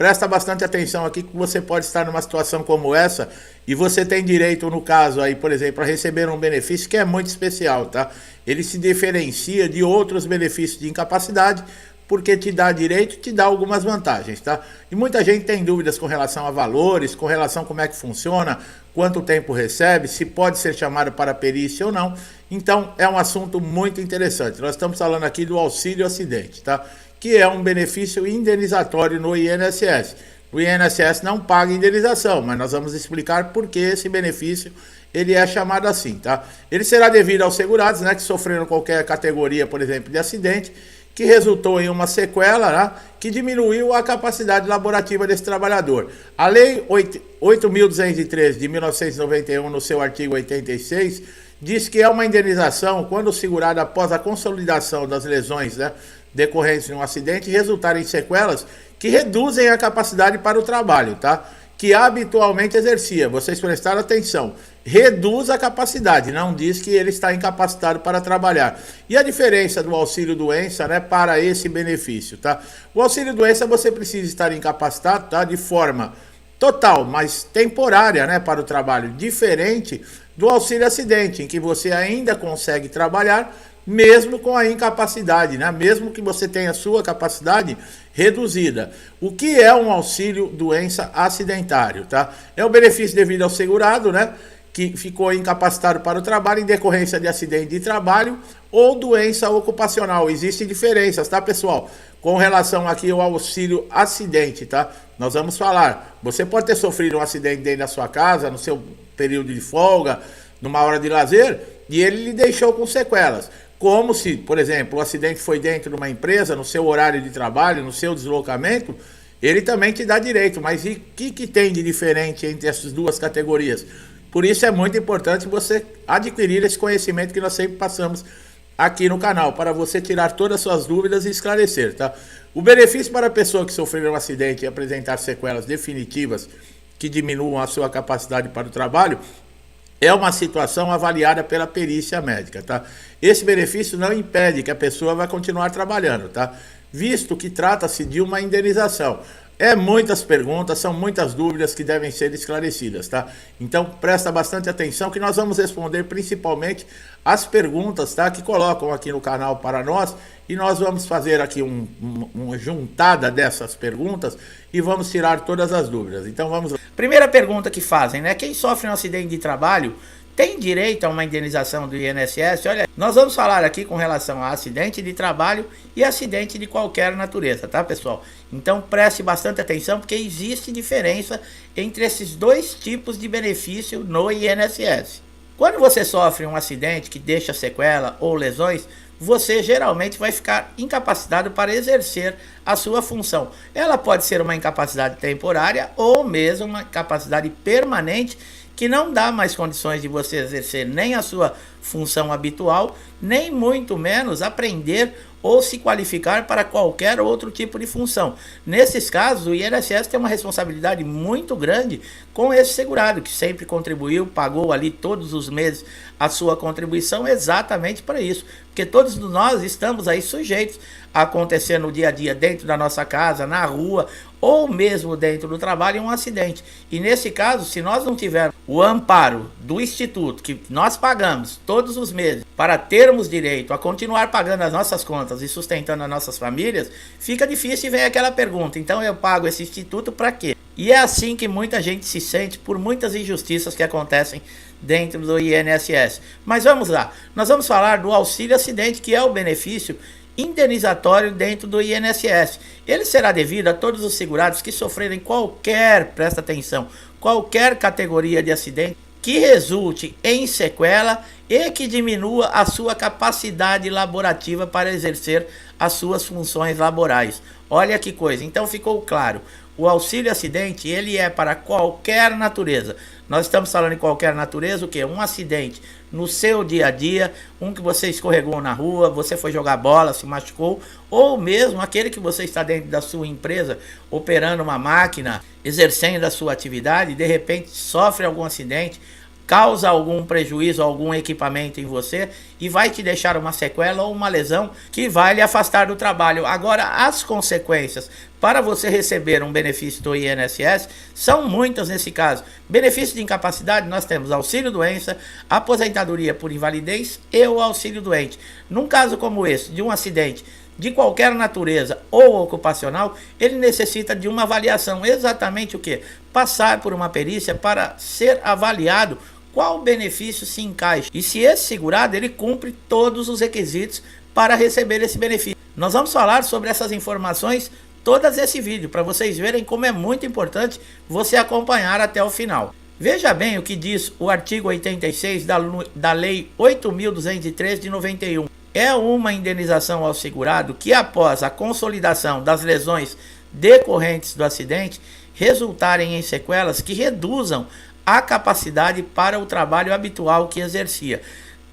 Presta bastante atenção aqui que você pode estar numa situação como essa e você tem direito, no caso aí, por exemplo, a receber um benefício que é muito especial, tá? Ele se diferencia de outros benefícios de incapacidade porque te dá direito, te dá algumas vantagens, tá? E muita gente tem dúvidas com relação a valores, com relação a como é que funciona, quanto tempo recebe, se pode ser chamado para perícia ou não. Então, é um assunto muito interessante. Nós estamos falando aqui do auxílio acidente, tá? Que é um benefício indenizatório no INSS. O INSS não paga indenização, mas nós vamos explicar por que esse benefício ele é chamado assim, tá? Ele será devido aos segurados, né, que sofreram qualquer categoria, por exemplo, de acidente, que resultou em uma sequela, né, que diminuiu a capacidade laborativa desse trabalhador. A Lei 8.213 de 1991, no seu artigo 86, diz que é uma indenização quando o segurado, após a consolidação das lesões, né, decorrentes de um acidente, resultarem em sequelas que reduzem a capacidade para o trabalho, tá? Que habitualmente exercia. Vocês prestaram atenção. Reduz a capacidade, não diz que ele está incapacitado para trabalhar. E a diferença do auxílio-doença, né, para esse benefício, tá? O auxílio-doença você precisa estar incapacitado, tá, de forma total, mas temporária, né, para o trabalho, diferente do auxílio-acidente, em que você ainda consegue trabalhar, mesmo com a incapacidade, né? Mesmo que você tenha a sua capacidade reduzida. O que é um auxílio doença acidentário, tá? É o benefício devido ao segurado, né, que ficou incapacitado para o trabalho em decorrência de acidente de trabalho ou doença ocupacional. Existem diferenças, tá, pessoal? Com relação aqui ao auxílio acidente, tá? Nós vamos falar. Você pode ter sofrido um acidente dentro da sua casa, no seu período de folga, numa hora de lazer, e ele lhe deixou com sequelas. Como se, por exemplo, o acidente foi dentro de uma empresa, no seu horário de trabalho, no seu deslocamento, ele também te dá direito. Mas e o que tem de diferente entre essas duas categorias? Por isso é muito importante você adquirir esse conhecimento que nós sempre passamos aqui no canal, para você tirar todas as suas dúvidas e esclarecer, tá? O benefício para a pessoa que sofreu um acidente e apresentar sequelas definitivas que diminuam a sua capacidade para o trabalho é uma situação avaliada pela perícia médica, tá? Esse benefício não impede que a pessoa vai continuar trabalhando, tá? Visto que trata-se de uma indenização. É muitas perguntas, são muitas dúvidas que devem ser esclarecidas, tá? Então, presta bastante atenção que nós vamos responder principalmente as perguntas, tá? Que colocam aqui no canal para nós e nós vamos fazer aqui uma juntada dessas perguntas e vamos tirar todas as dúvidas. Então, vamos lá. Primeira pergunta que fazem, né? Quem sofre um acidente de trabalho tem direito a uma indenização do INSS? Olha, nós vamos falar aqui com relação a acidente de trabalho e acidente de qualquer natureza, tá, pessoal? Então preste bastante atenção porque existe diferença entre esses dois tipos de benefício no INSS. Quando você sofre um acidente que deixa sequela ou lesões, você geralmente vai ficar incapacitado para exercer a sua função. Ela pode ser uma incapacidade temporária ou mesmo uma incapacidade permanente que não dá mais condições de você exercer nem a sua função habitual, nem muito menos aprender ou se qualificar para qualquer outro tipo de função. Nesses casos, o INSS tem uma responsabilidade muito grande com esse segurado, que sempre contribuiu, pagou ali todos os meses a sua contribuição exatamente para isso. Porque todos nós estamos aí sujeitos a acontecer no dia a dia, dentro da nossa casa, na rua, ou mesmo dentro do trabalho, um acidente. E nesse caso, se nós não tivermos o amparo do Instituto, que nós pagamos todos os meses, para termos direito a continuar pagando as nossas contas e sustentando as nossas famílias, fica difícil e vem aquela pergunta, então eu pago esse Instituto para quê? E é assim que muita gente se sente por muitas injustiças que acontecem dentro do INSS. Mas vamos lá, nós vamos falar do auxílio acidente, que é o benefício indenizatório dentro do INSS. Ele será devido a todos os segurados que sofrerem qualquer, presta atenção, qualquer categoria de acidente que resulte em sequela e que diminua a sua capacidade laborativa para exercer as suas funções laborais. Olha que coisa, então ficou claro. O auxílio acidente, ele é para qualquer natureza. Nós estamos falando em qualquer natureza, o quê? Um acidente no seu dia a dia, um que você escorregou na rua, você foi jogar bola, se machucou, ou mesmo aquele que você está dentro da sua empresa, operando uma máquina, exercendo a sua atividade, e de repente sofre algum acidente, causa algum prejuízo, algum equipamento em você e vai te deixar uma sequela ou uma lesão que vai lhe afastar do trabalho. Agora, as consequências para você receber um benefício do INSS são muitas nesse caso. Benefício de incapacidade, nós temos auxílio-doença, aposentadoria por invalidez e o auxílio-doente. Num caso como esse, de um acidente de qualquer natureza ou ocupacional, ele necessita de uma avaliação. Exatamente o que? Passar por uma perícia para ser avaliado qual benefício se encaixa e se esse segurado ele cumpre todos os requisitos para receber esse benefício. Nós vamos falar sobre essas informações todas esse vídeo para vocês verem como é muito importante você acompanhar até o final. Veja bem o que diz o artigo 86 da Lei 8.203 de 91. É uma indenização ao segurado que, após a consolidação das lesões decorrentes do acidente, resultarem em sequelas que reduzam a capacidade para o trabalho habitual que exercia.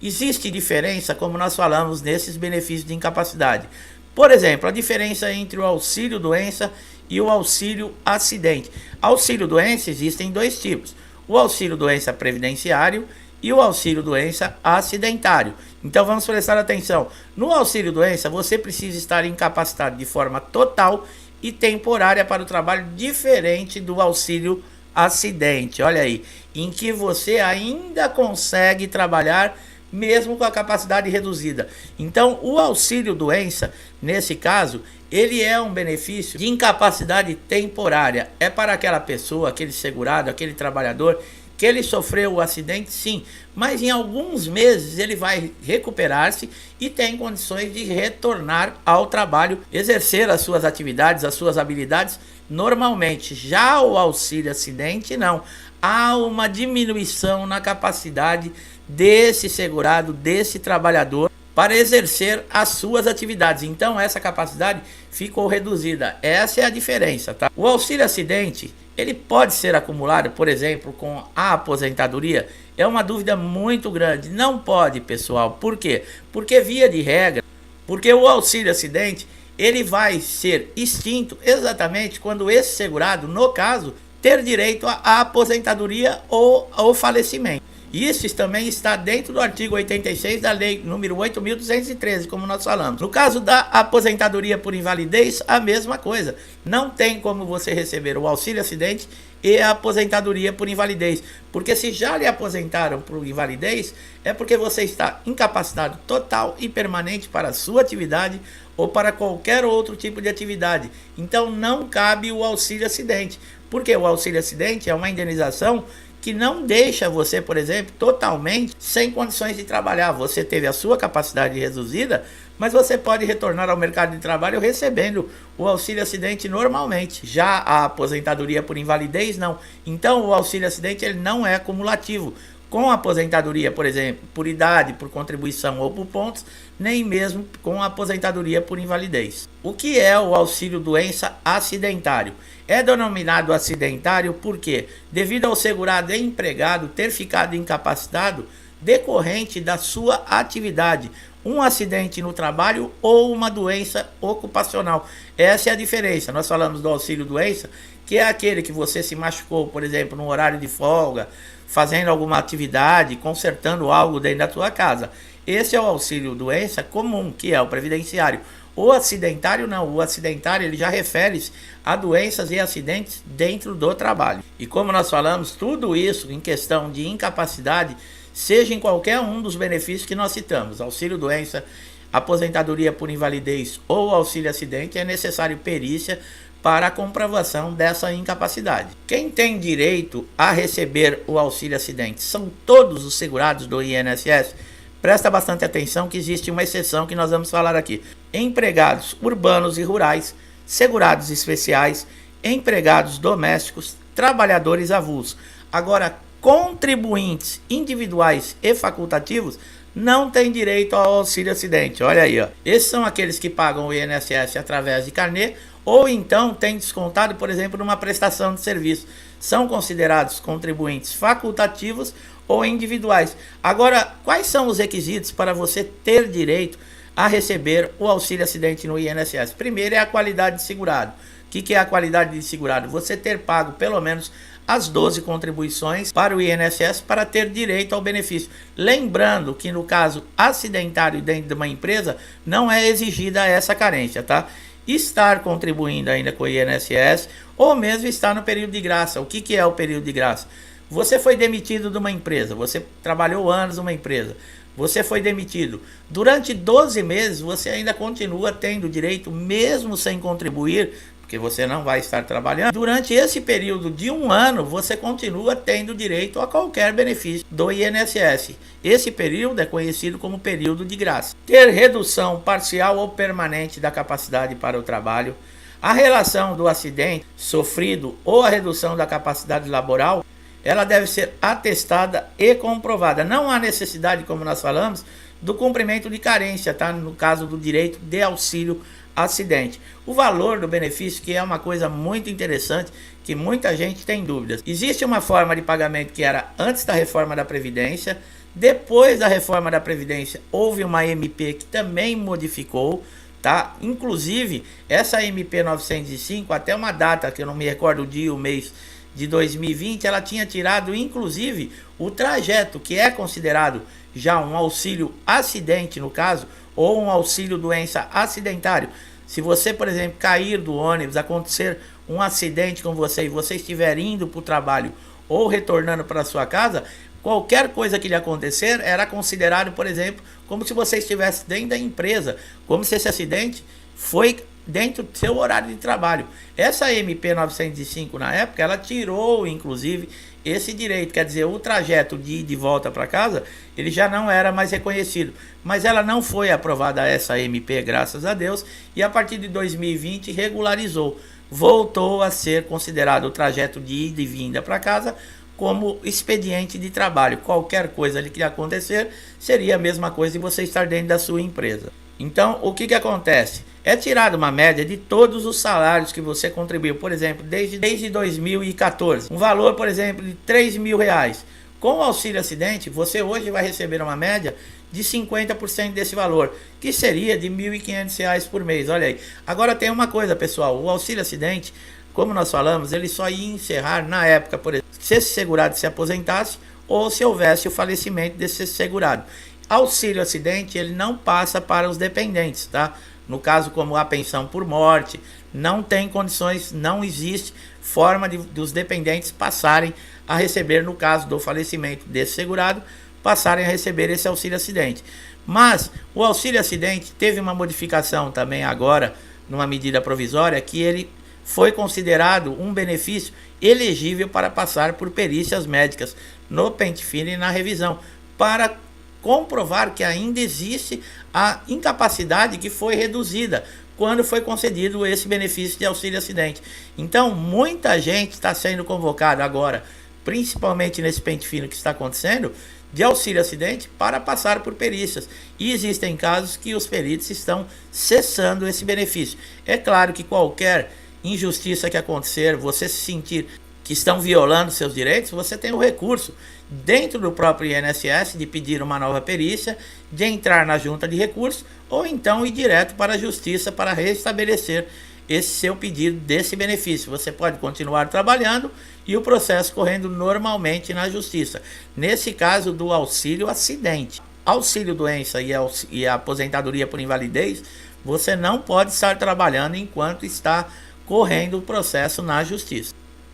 Existe diferença, como nós falamos, nesses benefícios de incapacidade. Por exemplo, a diferença entre o auxílio-doença e o auxílio-acidente. Auxílio-doença existem dois tipos: o auxílio-doença previdenciário e o auxílio-doença acidentário. Então vamos prestar atenção. No auxílio-doença você precisa estar incapacitado de forma total e temporária para o trabalho, diferente do auxílio-acidente. Olha aí, em que você ainda consegue trabalhar mesmo com a capacidade reduzida. Então o auxílio-doença, nesse caso, ele é um benefício de incapacidade temporária. É para aquela pessoa, aquele segurado, aquele trabalhador que ele sofreu o acidente, sim, mas em alguns meses ele vai recuperar-se e tem condições de retornar ao trabalho, exercer as suas atividades, as suas habilidades normalmente. Já o auxílio acidente, não. Há uma diminuição na capacidade desse segurado, desse trabalhador, para exercer as suas atividades. Então essa capacidade ficou reduzida. Essa é a diferença, tá? O auxílio acidente, ele pode ser acumulado, por exemplo, com a aposentadoria? É uma dúvida muito grande. Não pode, pessoal. Por quê? Porque via de regra, porque o auxílio acidente, ele vai ser extinto exatamente quando esse segurado, no caso, ter direito à aposentadoria ou ao falecimento. Isso também está dentro do artigo 86 da lei número 8.213, como nós falamos. No caso da aposentadoria por invalidez, a mesma coisa. Não tem como você receber o auxílio acidente e a aposentadoria por invalidez. Porque se já lhe aposentaram por invalidez, é porque você está incapacitado total e permanente para a sua atividade ou para qualquer outro tipo de atividade. Então não cabe o auxílio acidente. Porque o auxílio acidente é uma indenização que não deixa você, por exemplo, totalmente sem condições de trabalhar. Você teve a sua capacidade reduzida, mas você pode retornar ao mercado de trabalho recebendo o auxílio acidente normalmente. Já a aposentadoria por invalidez, não. Então o auxílio acidente ele não é cumulativo com a aposentadoria, por exemplo, por idade, por contribuição ou por pontos, nem mesmo com a aposentadoria por invalidez. O que é o auxílio doença acidentário? É denominado acidentário porque, devido ao segurado empregado ter ficado incapacitado decorrente da sua atividade, um acidente no trabalho ou uma doença ocupacional. Essa é a diferença. Nós falamos do auxílio doença, que é aquele que você se machucou, por exemplo, no horário de folga, fazendo alguma atividade, consertando algo dentro da sua casa. Esse é o auxílio doença comum, que é o previdenciário. O acidentário não, o acidentário ele já refere-se a doenças e acidentes dentro do trabalho. E como nós falamos, tudo isso em questão de incapacidade, seja em qualquer um dos benefícios que nós citamos, auxílio doença, aposentadoria por invalidez ou auxílio acidente, é necessário perícia para a comprovação dessa incapacidade. Quem tem direito a receber o auxílio acidente são todos os segurados do INSS. Presta bastante atenção que existe uma exceção que nós vamos falar aqui. Empregados urbanos e rurais, segurados especiais, empregados domésticos, trabalhadores avulsos. Agora, contribuintes individuais e facultativos não têm direito ao auxílio acidente. Olha aí, ó. Esses são aqueles que pagam o INSS através de carnê ou então têm descontado, por exemplo, numa prestação de serviço. São considerados contribuintes facultativos ou individuais. Agora, quais são os requisitos para você ter direito a receber o auxílio acidente no INSS? Primeiro é a qualidade de segurado. O que é a qualidade de segurado? Você ter pago pelo menos as 12 contribuições para o INSS para ter direito ao benefício. Lembrando que no caso acidentário dentro de uma empresa não é exigida essa carência, tá? Estar contribuindo ainda com o INSS ou mesmo estar no período de graça. O que é o período de graça? Você foi demitido de uma empresa, você trabalhou anos numa empresa, você foi demitido. Durante 12 meses você ainda continua tendo direito, mesmo sem contribuir, porque você não vai estar trabalhando. Durante esse período de 1 ano, você continua tendo direito a qualquer benefício do INSS. Esse período é conhecido como período de graça. Ter redução parcial ou permanente da capacidade para o trabalho, a relação do acidente sofrido ou a redução da capacidade laboral, ela deve ser atestada e comprovada. Não há necessidade, como nós falamos, do cumprimento de carência, tá? No caso do direito de auxílio acidente. O valor do benefício, que é uma coisa muito interessante, que muita gente tem dúvidas. Existe uma forma de pagamento que era antes da reforma da Previdência. Depois da reforma da Previdência, houve uma MP que também modificou, tá? Inclusive, essa MP 905, até uma data que eu não me recordo o dia, o mês de 2020, ela tinha tirado inclusive o trajeto, que é considerado já um auxílio acidente no caso, ou um auxílio doença acidentário. Se você, por exemplo, cair do ônibus, acontecer um acidente com você e você estiver indo para o trabalho ou retornando para sua casa, qualquer coisa que lhe acontecer era considerado, por exemplo, como se você estivesse dentro da empresa, como se esse acidente foi dentro do seu horário de trabalho. Essa MP 905 na época, ela tirou inclusive esse direito, quer dizer, o trajeto de ir de volta para casa, ele já não era mais reconhecido. Mas ela não foi aprovada essa MP, graças a Deus, e a partir de 2020 regularizou. Voltou a ser considerado o trajeto de ida e vinda para casa como expediente de trabalho. Qualquer coisa ali que acontecer seria a mesma coisa de você estar dentro da sua empresa. Então, o que acontece? É tirada uma média de todos os salários que você contribuiu, por exemplo, desde 2014. Um valor, por exemplo, de R$3.000. Com o auxílio acidente, você hoje vai receber uma média de 50% desse valor, que seria de R$1.500 por mês. Olha aí. Agora tem uma coisa, pessoal, o auxílio acidente, como nós falamos, ele só ia encerrar na época, por exemplo, se esse segurado se aposentasse ou se houvesse o falecimento desse segurado. Auxílio acidente, ele não passa para os dependentes, tá? No caso, como a pensão por morte, não tem condições, não existe forma dos dependentes passarem a receber, no caso do falecimento desse segurado, passarem a receber esse auxílio acidente. Mas o auxílio acidente teve uma modificação também agora, numa medida provisória, que ele foi considerado um benefício elegível para passar por perícias médicas no pente fino e na revisão, para comprovar que ainda existe a incapacidade que foi reduzida quando foi concedido esse benefício de auxílio acidente. Então, muita gente está sendo convocada agora, principalmente nesse pente fino que está acontecendo, de auxílio acidente para passar por perícias. E existem casos que os peritos estão cessando esse benefício. É claro que qualquer injustiça que acontecer, você se sentir que estão violando seus direitos, você tem o recurso dentro do próprio INSS de pedir uma nova perícia, de entrar na junta de recursos ou então ir direto para a justiça para restabelecer esse seu pedido desse benefício. Você pode continuar trabalhando e o processo correndo normalmente na justiça. Nesse caso do auxílio acidente, auxílio doença e a aposentadoria por invalidez, você não pode estar trabalhando enquanto está correndo o processo na justiça.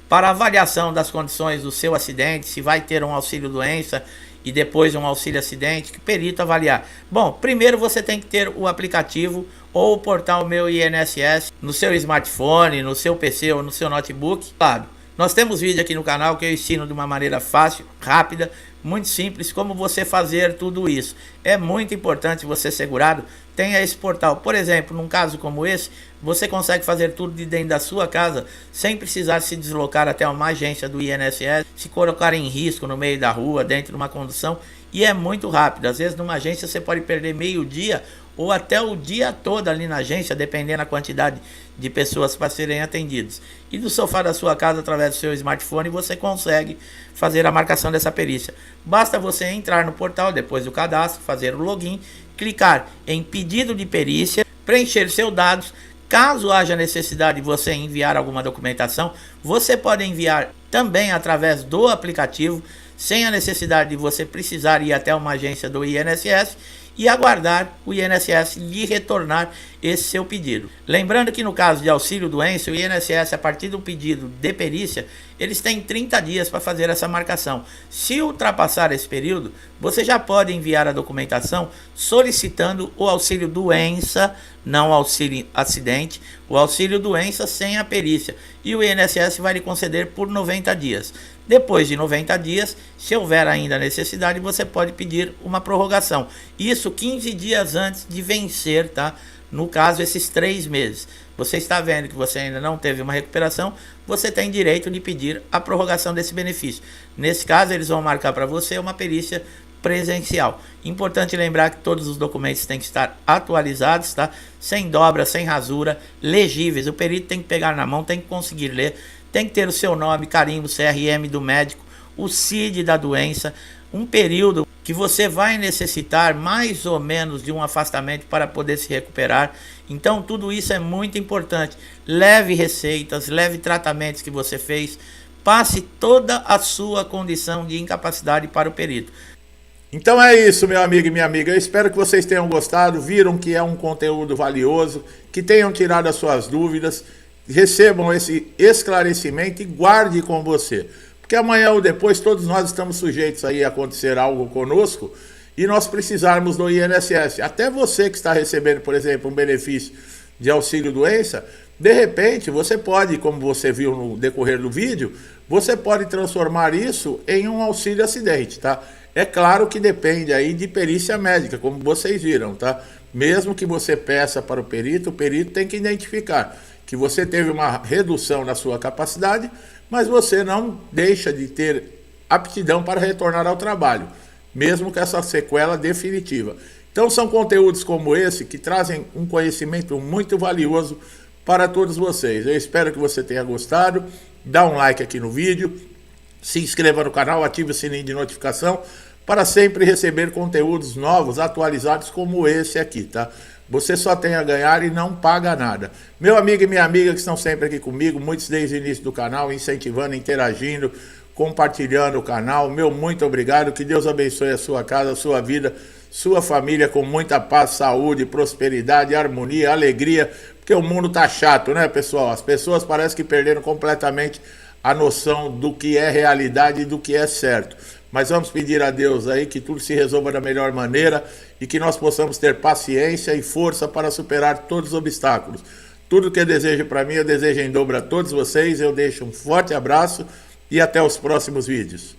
Para avaliação das condições do seu acidente, se vai ter um auxílio doença e depois um auxílio acidente, que perito avaliar? Bom, primeiro você tem que ter o aplicativo ou o portal Meu INSS no seu smartphone, no seu PC ou no seu notebook. Claro, nós temos vídeo aqui no canal que eu ensino de uma maneira fácil, rápida, muito simples, como você fazer tudo isso. É muito importante você segurado tenha esse portal. Por exemplo, num caso como esse, você consegue fazer tudo de dentro da sua casa, sem precisar se deslocar até uma agência do INSS, se colocar em risco no meio da rua, dentro de uma condução, e é muito rápido. Às vezes numa agência você pode perder meio dia ou até o dia todo ali na agência, dependendo da quantidade de pessoas para serem atendidas. E do sofá da sua casa, através do seu smartphone, você consegue fazer a marcação dessa perícia. Basta você entrar no portal, depois do cadastro, fazer o login, clicar em pedido de perícia, preencher seus dados. Caso haja necessidade de você enviar alguma documentação, você pode enviar também através do aplicativo, sem a necessidade de você precisar ir até uma agência do INSS e aguardar o INSS lhe retornar esse seu pedido. Lembrando que no caso de auxílio-doença, o INSS, a partir do pedido de perícia, eles têm 30 dias para fazer essa marcação. Se ultrapassar esse período, você já pode enviar a documentação solicitando o auxílio-doença, não auxílio-acidente, o auxílio-doença sem a perícia. E o INSS vai lhe conceder por 90 dias. Depois de 90 dias, se houver ainda necessidade, você pode pedir uma prorrogação. Isso 15 dias antes de vencer, tá? No caso, esses 3 meses. Você está vendo que você ainda não teve uma recuperação, você tem direito de pedir a prorrogação desse benefício. Nesse caso, eles vão marcar para você uma perícia presencial. Importante lembrar que todos os documentos têm que estar atualizados, tá? Sem dobra, sem rasura, legíveis. O perito tem que pegar na mão, tem que conseguir ler, tem que ter o seu nome, carimbo, CRM do médico, o CID da doença, um período que você vai necessitar mais ou menos de um afastamento para poder se recuperar. Então tudo isso é muito importante. Leve receitas, leve tratamentos que você fez, passe toda a sua condição de incapacidade para o perito. Então é isso, meu amigo e minha amiga. Eu espero que vocês tenham gostado, viram que é um conteúdo valioso, que tenham tirado as suas dúvidas, recebam esse esclarecimento e guarde com você. Porque amanhã ou depois todos nós estamos sujeitos aí a acontecer algo conosco e nós precisarmos do INSS. Até você que está recebendo, por exemplo, um benefício de auxílio-doença, de repente você pode, como você viu no decorrer do vídeo, você pode transformar isso em um auxílio-acidente, tá? É claro que depende aí de perícia médica, como vocês viram, tá? Mesmo que você peça para o perito tem que identificar que você teve uma redução na sua capacidade, mas você não deixa de ter aptidão para retornar ao trabalho, mesmo com essa sequela definitiva. Então são conteúdos como esse que trazem um conhecimento muito valioso para todos vocês. Eu espero que você tenha gostado. Dá um like aqui no vídeo, se inscreva no canal, ative o sininho de notificação para sempre receber conteúdos novos, atualizados como esse aqui, tá? Você só tem a ganhar e não paga nada. Meu amigo e minha amiga que estão sempre aqui comigo, muitos desde o início do canal, incentivando, interagindo, compartilhando o canal. Meu muito obrigado, que Deus abençoe a sua casa, a sua vida, sua família com muita paz, saúde, prosperidade, harmonia, alegria, porque o mundo tá chato, né, pessoal? As pessoas parecem que perderam completamente a noção do que é realidade e do que é certo. Mas vamos pedir a Deus aí que tudo se resolva da melhor maneira e que nós possamos ter paciência e força para superar todos os obstáculos. Tudo que eu desejo para mim, eu desejo em dobro a todos vocês. Eu deixo um forte abraço e até os próximos vídeos.